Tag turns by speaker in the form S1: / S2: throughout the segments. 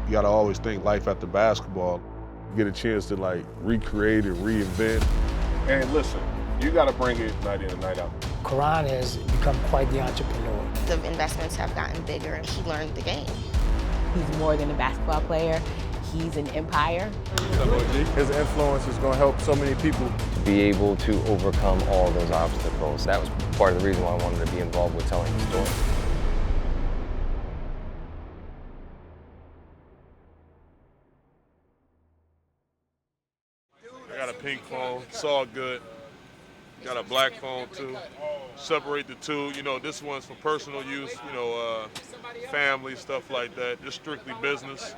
S1: You gotta always think life after basketball. You get a chance to like recreate and reinvent. And listen, you gotta bring it night in and night out.
S2: Caron has become quite the entrepreneur.
S3: The investments have gotten bigger and he learned the game.
S4: He's more than a basketball player. He's an empire.
S5: His influence is going to help so many people.
S6: Be able to overcome all those obstacles. That was part of the reason why I wanted to be involved with telling the story.
S1: I got a pink phone, it's all good. Got a black phone too. Separate the two. You know, this one's for personal use, you know, family, stuff like that. Just strictly business.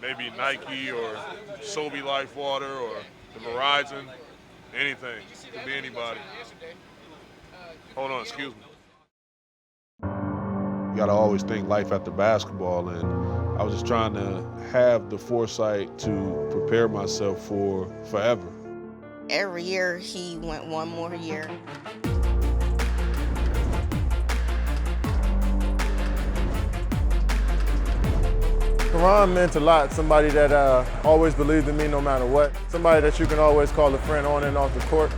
S1: Maybe Nike or Sobe Life Water or the Verizon, anything. Could be anybody. Hold on, excuse me. You gotta always think life after basketball, and I was just trying to have the foresight to prepare myself for forever.
S3: Every year he went one more year.
S5: Caron meant a lot. Somebody that always believed in me no matter what. Somebody that you can always call a friend on and off the court.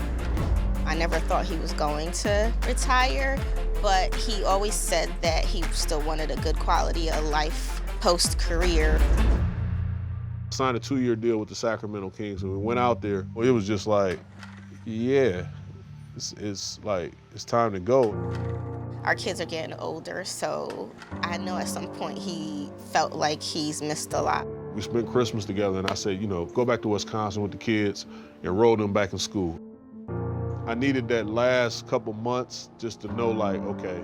S3: I never thought he was going to retire, but he always said that he still wanted a good quality of life post-career.
S1: Signed a 2-year deal with the Sacramento Kings, and we went out there. Well, it was just like, yeah, it's like, it's time to go.
S3: Our kids are getting older, so I know at some point he felt like he's missed a lot.
S1: We spent Christmas together, and I said, you know, go back to Wisconsin with the kids, enroll them back in school. I needed that last couple months just to know, like, okay,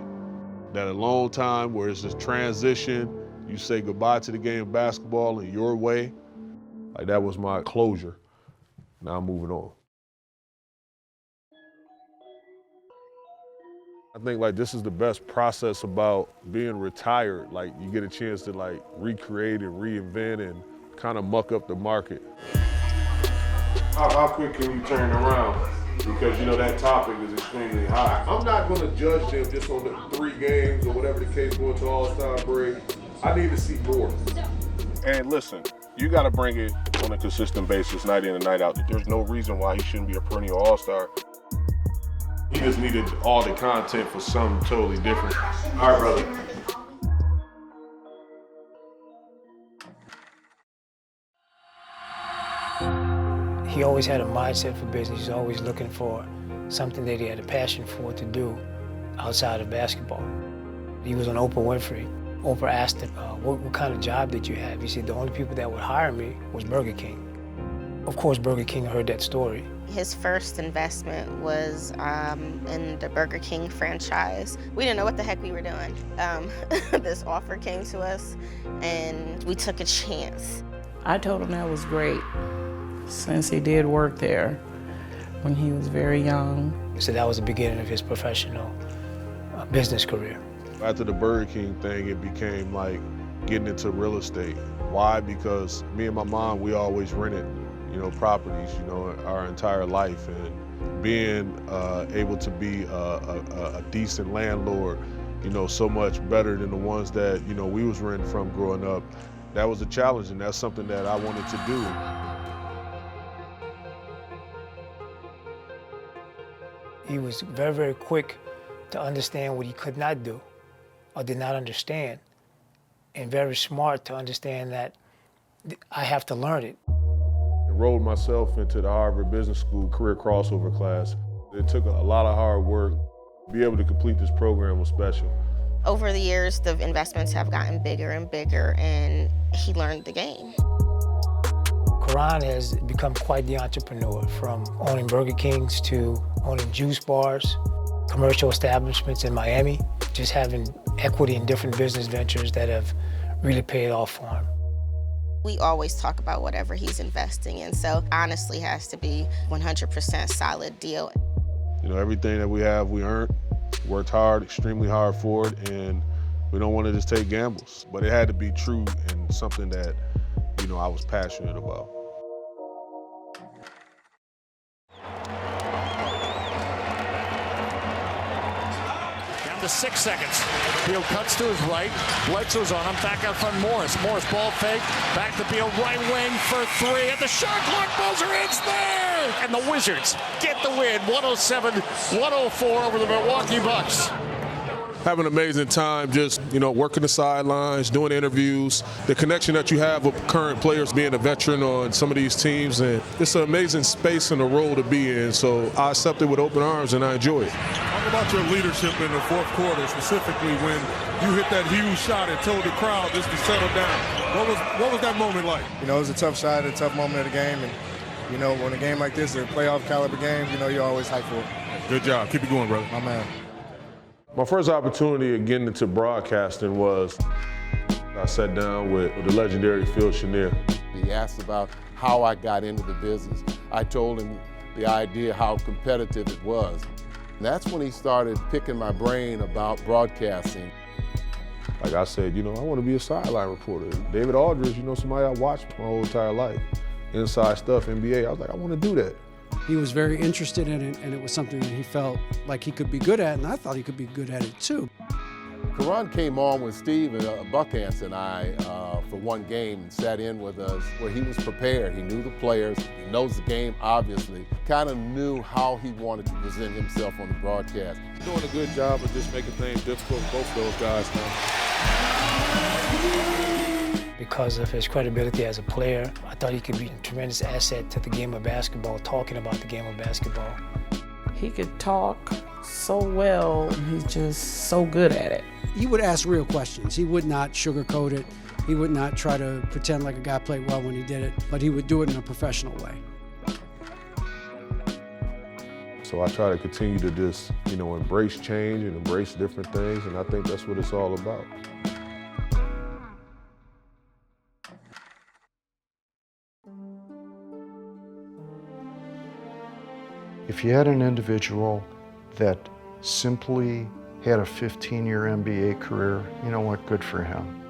S1: that alone time where it's just transition, you say goodbye to the game of basketball in your way. Like, that was my closure. Now I'm moving on. I think like this is the best process about being retired. Like you get a chance to like recreate and reinvent and kind of muck up the market. How quick can you turn around? Because you know that topic is extremely high. I'm not gonna judge them just on the 3 games or whatever the case going to All-Star break. I need to see more. And listen, you gotta bring it on a consistent basis, night in and night out. There's no reason why he shouldn't be a perennial All-Star. He just needed all the content for something totally different. All right, brother.
S2: He always had a mindset for business. He's always looking for something that he had a passion for to do outside of basketball. He was on Oprah Winfrey. Oprah asked him, what kind of job did you have? He said, the only people that would hire me was Burger King. Of course, Burger King heard that story.
S3: His first investment was in the Burger King franchise. We didn't know what the heck we were doing. This offer came to us, and we took a chance.
S7: I told him that was great, since he did work there when he was very young.
S2: So that was the beginning of his professional business career.
S1: After the Burger King thing, it became like getting into real estate. Why? Because me and my mom, we always rented, you know, properties, you know, our entire life, and being able to be a decent landlord, you know, so much better than the ones that, you know, we was renting from growing up. That was a challenge, and that's something that I wanted to do.
S2: He was very, very quick to understand what he could not do or did not understand, and very smart to understand that I have to learn it.
S1: Enrolled myself into the Harvard Business School career crossover class. It took a lot of hard work. To be able to complete this program was special.
S3: Over the years, the investments have gotten bigger and bigger, and he learned the game.
S2: Caron has become quite the entrepreneur, from owning Burger Kings to owning juice bars, commercial establishments in Miami, just having equity in different business ventures that have really paid off for him.
S3: We always talk about whatever he's investing in, so honestly has to be 100% solid deal.
S1: You know, everything that we have, we earned, worked hard, extremely hard for it, and we don't want to just take gambles. But it had to be true and something that, you know, I was passionate about.
S8: to 6 seconds. Beal cuts to his right. Bledsoe's on him. Back out front, Morris. Morris ball fake. Back to Beal, right wing for 3. And the shot clock buzzer, it's there! And the Wizards get the win, 107-104 over the Milwaukee Bucks.
S1: Having an amazing time just, working the sidelines, doing interviews, the connection that you have with current players, being a veteran on some of these teams, and it's an amazing space and a role to be in. So I accept it with open arms and I enjoy it.
S9: Talk about your leadership in the fourth quarter, specifically when you hit that huge shot and told the crowd just to settle down. What was that moment like?
S5: It was a tough shot, a tough moment of the game, and when a game like this, a playoff caliber game, you're always hyped for it.
S9: Good job. Keep it going, brother.
S5: My man.
S1: My first opportunity of getting into broadcasting was I sat down with the legendary Phil Chenier.
S10: He asked about how I got into the business. I told him the idea how competitive it was. And that's when he started picking my brain about broadcasting.
S1: Like I said, I want to be a sideline reporter. David Aldridge, somebody I watched my whole entire life. Inside stuff, NBA, I was like, I want to do that.
S11: He was very interested in it, and it was something that he felt like he could be good at, and I thought he could be good at it too.
S10: Caron came on with Steve and Buckhantz and I for one game and sat in with us where he was prepared. He knew the players, he knows the game obviously, kind of knew how he wanted to present himself on the broadcast.
S1: Doing a good job of just making things difficult for both those guys now.
S2: Because of his credibility as a player, I thought he could be a tremendous asset to the game of basketball, talking about the game of basketball.
S7: He could talk so well. He's just so good at it.
S11: He would ask real questions. He would not sugarcoat it. He would not try to pretend like a guy played well when he did it, but he would do it in a professional way.
S1: So I try to continue to just, embrace change and embrace different things, and I think that's what it's all about.
S12: If you had an individual that simply had a 15-year NBA career, you know what, good for him.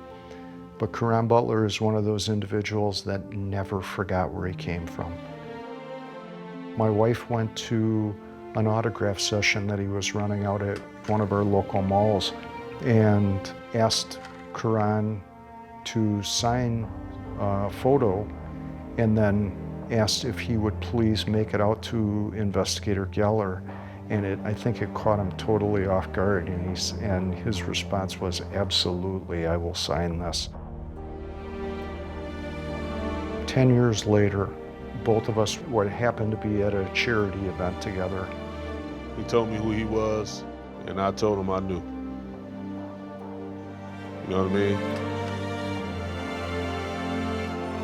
S12: But Caron Butler is one of those individuals that never forgot where he came from. My wife went to an autograph session that he was running out at one of our local malls and asked Caron to sign a photo and then asked if he would please make it out to Investigator Geller, and I think it caught him totally off guard, and his response was, absolutely, I will sign this. 10 years later, both of us happened to be at a charity event together.
S1: He told me who he was, and I told him I knew. You know what I mean?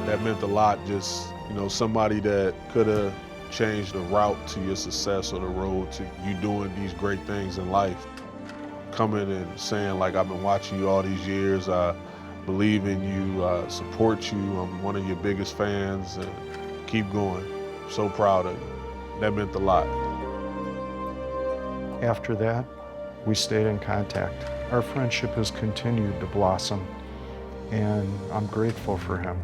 S1: That meant a lot, just somebody that could have changed the route to your success or the road to you doing these great things in life. Coming and saying, like, I've been watching you all these years, I believe in you, I support you, I'm one of your biggest fans, and keep going. I'm so proud of you. That meant a lot.
S12: After that, we stayed in contact. Our friendship has continued to blossom, and I'm grateful for him.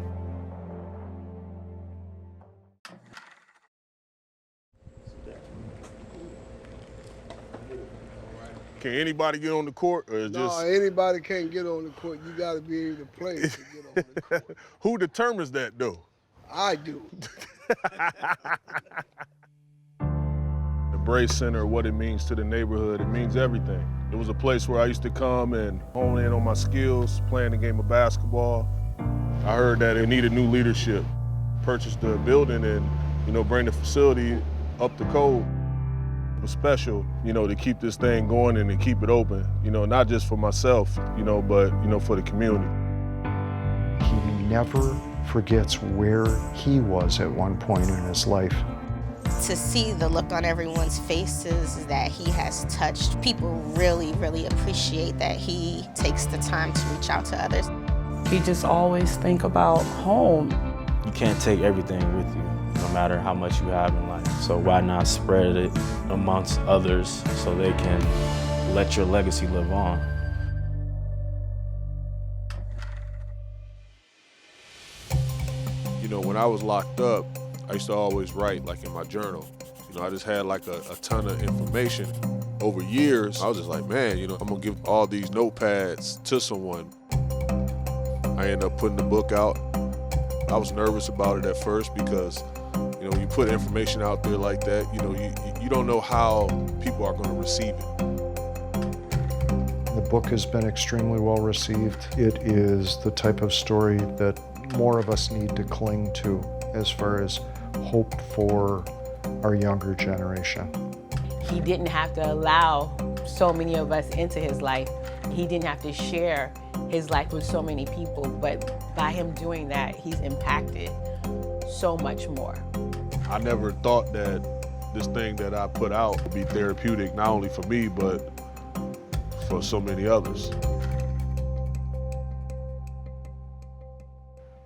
S1: Can anybody get on the court, or is
S13: No, anybody can't get on the court. You got to be able to play to get on the court.
S1: Who determines that, though?
S13: I do.
S1: The Braves Center, what it means to the neighborhood, it means everything. It was a place where I used to come and hone in on my skills, playing the game of basketball. I heard that it needed new leadership. Purchased the building and, bring the facility up to code. It was special, to keep this thing going and to keep it open, not just for myself, but, for the community.
S12: He never forgets where he was at one point in his life.
S3: To see the look on everyone's faces that he has touched, people really, really appreciate that he takes the time to reach out to others.
S7: He just always think about home.
S14: You can't take everything with you, no matter how much you have in life. So why not spread it amongst others so they can let your legacy live on?
S1: When I was locked up, I used to always write, like in my journal. I just had like a ton of information. over years, I was just like, man, you know, I'm gonna give all these notepads to someone. I ended up putting the book out. I was nervous about it at first because, you know, when you put information out there like that, you know, you don't know how people are gonna receive it.
S12: The book has been extremely well received. It is the type of story that more of us need to cling to as far as hope for our younger generation.
S4: He didn't have to allow so many of us into his life. He didn't have to share his life with so many people, but by him doing that, he's impacted so much more.
S1: I never thought that this thing that I put out would be therapeutic, not only for me, but for so many others.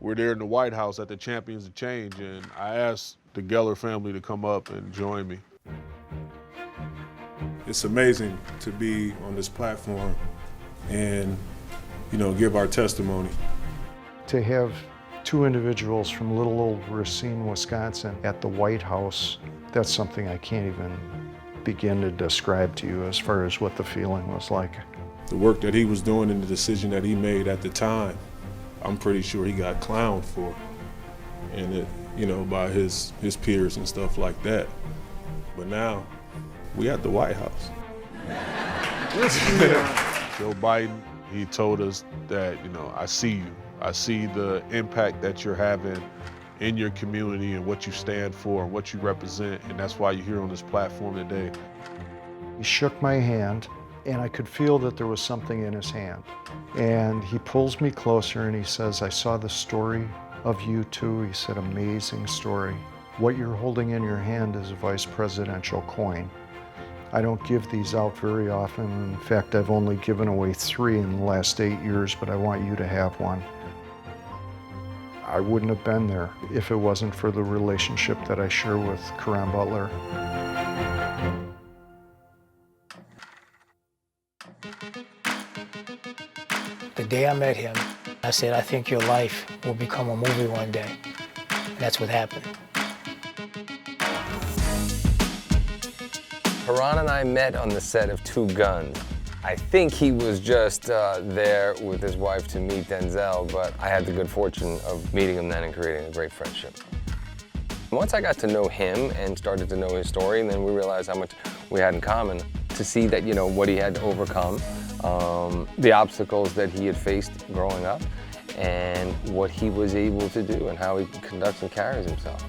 S1: We're there in the White House at the Champions of Change, and I asked the Geller family to come up and join me. It's amazing to be on this platform and, you know, give our testimony.
S12: To have two individuals from little old Racine, Wisconsin at the White House, that's something I can't even begin to describe to you as far as what the feeling was like.
S1: The work that he was doing and the decision that he made at the time, I'm pretty sure he got clowned for, and it, you know, by his peers and stuff like that. But now, we at the White House. Joe Biden, he told us that, you know, I see you. I see the impact that you're having in your community and what you stand for and what you represent, and that's why you're here on this platform today.
S12: He shook my hand, and I could feel that there was something in his hand. And he pulls me closer and he says, I saw the story of you too. He said, amazing story. What you're holding in your hand is a vice presidential coin. I don't give these out very often. In fact, I've only given away 3 in the last 8 years, but I want you to have one. I wouldn't have been there if it wasn't for the relationship that I share with Caron Butler.
S2: The day I met him, I said, I think your life will become a movie one day. And that's what happened.
S6: Caron and I met on the set of Two Guns. I think he was just there with his wife to meet Denzel, but I had the good fortune of meeting him then and creating a great friendship. Once I got to know him and started to know his story, and then we realized how much we had in common, to see that, you know, what he had to overcome, the obstacles that he had faced growing up, and what he was able to do and how he conducts and carries himself.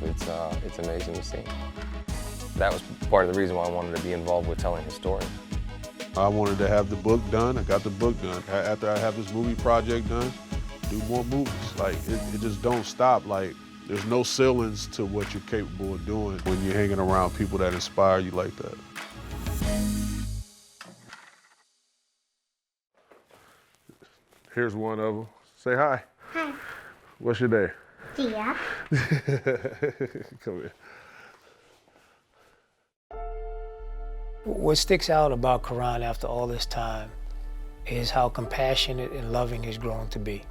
S6: It's amazing to see. That was part of the reason why I wanted to be involved with telling his story.
S1: I wanted to have the book done. I got the book done. After I have this movie project done, do more movies. Like, it just don't stop. Like, there's no ceilings to what you're capable of doing when you're hanging around people that inspire you like that. Here's one of them. Say hi.
S15: Hi.
S1: What's your name?
S15: Dia.
S1: Come here.
S2: What sticks out about Caron after all this time is how compassionate and loving he's grown to be.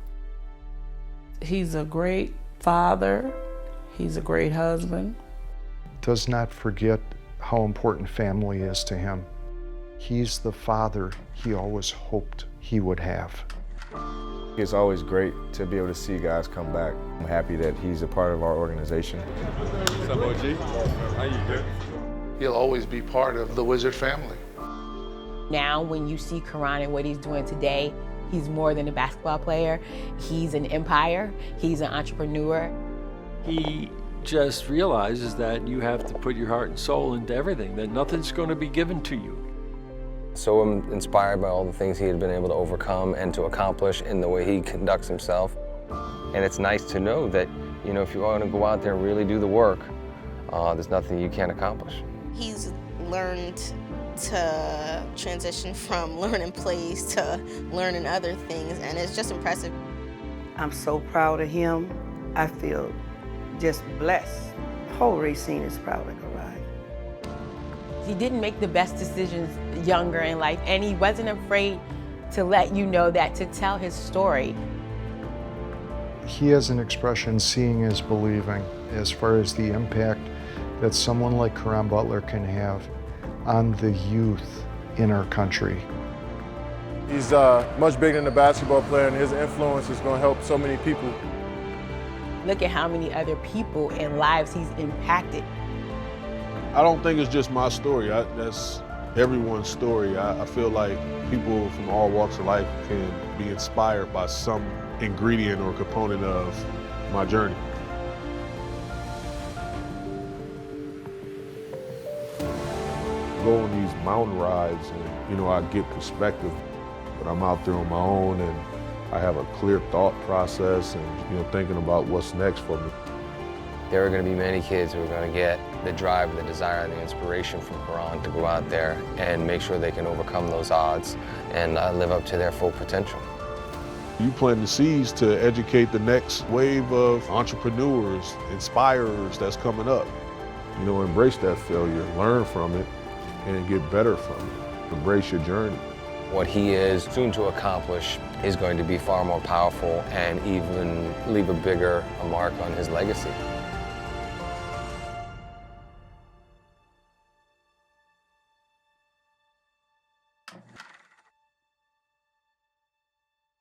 S7: He's a great father. He's a great husband.
S12: Does not forget how important family is to him. He's the father he always hoped he would have.
S14: It's always great to be able to see guys come back. I'm happy that he's a part of our organization.
S16: What's up, OG? How you doing?
S17: He'll always be part of the Wizard family.
S4: Now, when you see Caron and what he's doing today, he's more than a basketball player. He's an empire. He's an entrepreneur.
S16: He just realizes that you have to put your heart and soul into everything, that nothing's going to be given to you.
S6: So I'm inspired by all the things he had been able to overcome and to accomplish in the way he conducts himself. And it's nice to know that, you know, if you want to go out there and really do the work, there's nothing you can't accomplish.
S3: He's learned to transition from learning plays to learning other things, and it's just impressive.
S18: I'm so proud of him. I feel just blessed. The whole Racine is proud of Caron.
S4: He didn't make the best decisions younger in life, and he wasn't afraid to let you know that, to tell his story.
S12: He has an expression, seeing is believing, as far as the impact that someone like Caron Butler can have on the youth in our country.
S5: He's much bigger than a basketball player, and his influence is going to help so many people.
S4: Look at how many other people and lives he's impacted.
S9: I don't think it's just my story. That's everyone's story. I feel like people from all walks of life can be inspired by some ingredient or component of my journey. Go on these mountain rides and, I get perspective, but I'm out there on my own and I have a clear thought process and, thinking about what's next for me.
S6: There are going to be many kids who are going to get the drive and the desire and the inspiration from Caron to go out there and make sure they can overcome those odds and live up to their full potential.
S9: You plant the seeds to educate the next wave of entrepreneurs, inspirers that's coming up. Embrace that failure, learn from it, and get better from it. Embrace your journey.
S6: What he is soon to accomplish is going to be far more powerful and even leave a bigger mark on his legacy.